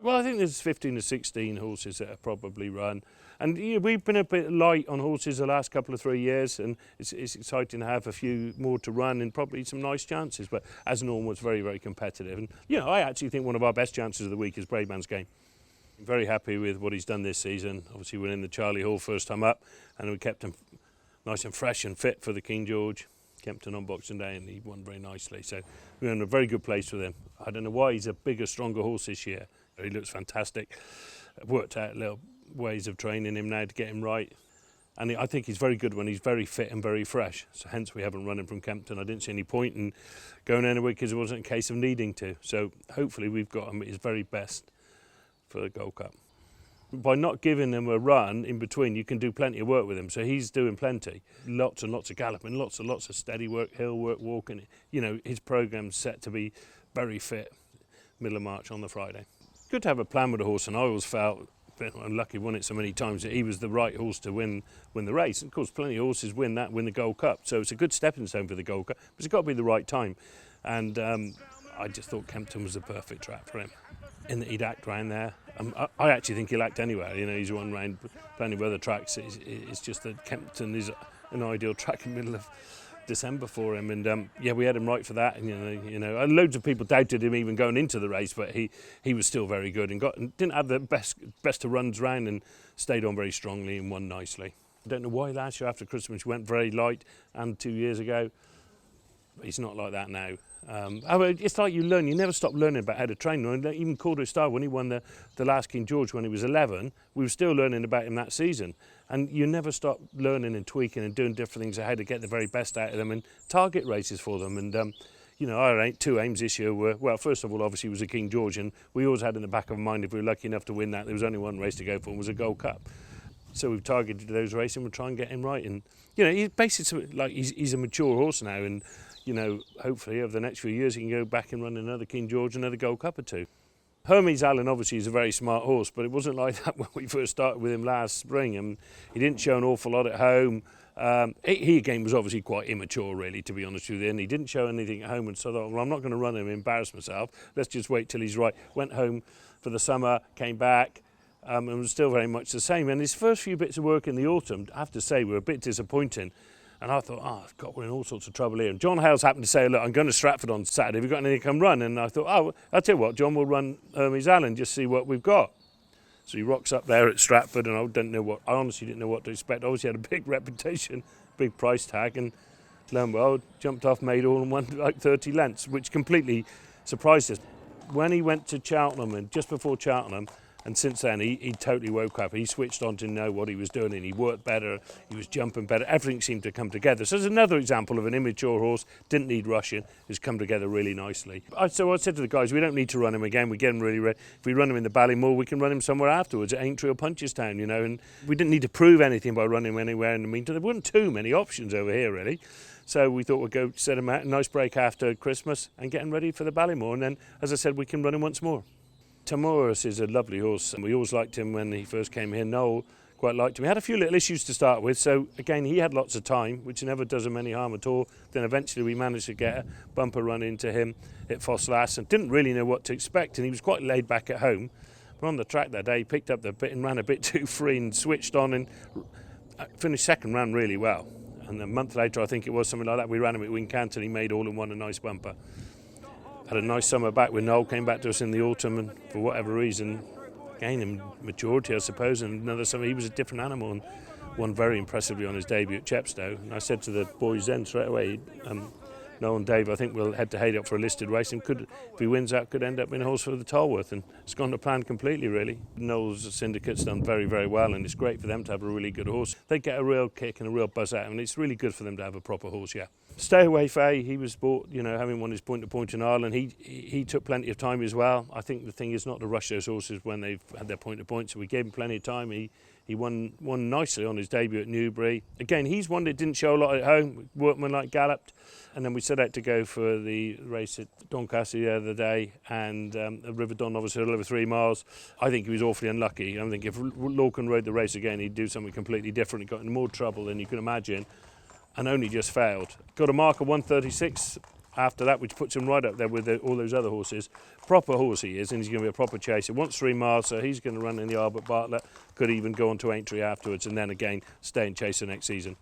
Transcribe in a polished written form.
Well, I think there's 15 to 16 horses that have probably run. And we've been a bit light on horses the last couple of 3 years, and it's exciting to have a few more to run and probably some nice chances. But as normal, it's very, very competitive. And, I actually think one of our best chances of the week is Bravemansgame. I'm very happy with what he's done this season. Obviously, we're in the Charlie Hall first time up, and we kept him nice and fresh and fit for the King George. Kempton on Boxing Day, and he won very nicely. So we're in a very good place with him. I don't know why he's a bigger, stronger horse this year. He looks fantastic. I've worked out little ways of training him now to get him right. And I think he's very good when he's very fit and very fresh. So hence we haven't run him from Kempton. I didn't see any point in going anywhere because it wasn't a case of needing to. So hopefully we've got him at his very best for the Gold Cup. By not giving him a run in between, you can do plenty of work with him. So he's doing plenty. Lots and lots of galloping, lots and lots of steady work, hill work, walking. His programme's set to be very fit middle of March on the Friday. Good to have a plan with a horse, and I always felt a bit unlucky, won it so many times, that he was the right horse to win the race. And of course, plenty of horses win the Gold Cup. So it's a good stepping stone for the Gold Cup, but it's got to be the right time. And I just thought Kempton was the perfect track for him, in that he'd act round there. I actually think he'll act anywhere. He's won round plenty of other tracks. It's just that Kempton is an ideal track in the middle of December for him, and we had him right for that. And loads of people doubted him even going into the race, but he was still very good and didn't have the best of runs round, and stayed on very strongly and won nicely. I don't know why last year after Christmas he went very light, and 2 years ago, but he's not like that now. It's like you learn. You never stop learning about how to train. Even Cordo Star, when he won the last King George when he was 11, we were still learning about him that season. And you never stop learning and tweaking and doing different things, how to get the very best out of them and target races for them. And our two aims this year were, well, first of all, obviously was a King George, and we always had in the back of our mind, if we were lucky enough to win that, there was only one race to go for, and was a Gold Cup. So we've targeted those races, and we'll try and get him right. And he's basically like he's a mature horse now, and hopefully over the next few years he can go back and run another King George, another Gold Cup or two. Hermes Allen obviously is a very smart horse, but it wasn't like that when we first started with him last spring, and he didn't show an awful lot at home. He again was obviously quite immature, really, to be honest with you, and he didn't show anything at home, and so I thought, well, I'm not going to run him and embarrass myself. Let's just wait till he's right. Went home for the summer, came back, and was still very much the same. And his first few bits of work in the autumn, I have to say, were a bit disappointing. And I thought, God, we're in all sorts of trouble here. And John Hales happened to say, look, I'm going to Stratford on Saturday. Have you got anything to come run? And I thought, I'll tell you what, John will run Hermes Allen, just see what we've got. So he rocks up there at Stratford, and I honestly didn't know what to expect. Obviously had a big reputation, big price tag, and lo and behold, jumped off, made all and won like 30 lengths, which completely surprised us. When he went to Cheltenham, and just before Cheltenham, and since then, he totally woke up. He switched on to know what he was doing, and he worked better, he was jumping better. Everything seemed to come together. So there's another example of an immature horse, didn't need rushing, who's come together really nicely. So I said to the guys, we don't need to run him again. We get him really ready. If we run him in the Ballymore, we can run him somewhere afterwards, at Aintree or Punchestown, and we didn't need to prove anything by running him anywhere in the meantime. There weren't too many options over here, really. So we thought we'd go set him out, a nice break after Christmas, and get him ready for the Ballymore. And then, as I said, we can run him once more. Tamoris is a lovely horse, and we always liked him when he first came here. Noel quite liked him. He had a few little issues to start with, so again he had lots of time, which never does him any harm at all. Then eventually we managed to get a bumper run into him at Fosslas, and didn't really know what to expect, and he was quite laid back at home. But on the track that day he picked up the bit and ran a bit too free and switched on and finished second, ran really well. And a month later, I think it was, something like that, we ran him at Wincanton, he made all in one, a nice bumper. Had a nice summer back with Noel, came back to us in the autumn, and for whatever reason, gained in maturity, I suppose, and another summer he was a different animal and won very impressively on his debut at Chepstow. And I said to the boys then straight away, Noel and Dave, I think we'll head to Haydock for a listed race, and if he wins that, could end up in a horse for the Tolworth, and it's gone to plan completely, really. Noel's syndicate's done very, very well, and it's great for them to have a really good horse. They get a real kick and a real buzz out of him, and it's really good for them to have a proper horse, yeah. Stay Away Faye, he was bought, having won his point-to-point in Ireland, he took plenty of time as well. I think the thing is not to rush those horses when they've had their point-to-point, so we gave him plenty of time. He won nicely on his debut at Newbury. Again, he's one that didn't show a lot at home, workmanlike galloped, and then we set out to go for the race at Doncaster the other day, and River Don obviously over 3 miles. I think he was awfully unlucky. I think if Lorcan rode the race again, he'd do something completely different. He got in more trouble than you can imagine, and only just failed. Got a mark of 136 after that, which puts him right up there with all those other horses. Proper horse he is, and he's going to be a proper chaser. Wants 3 miles, so he's going to run in the Albert Bartlett. Could even go on to Aintree afterwards, and then again stay and chase the next season.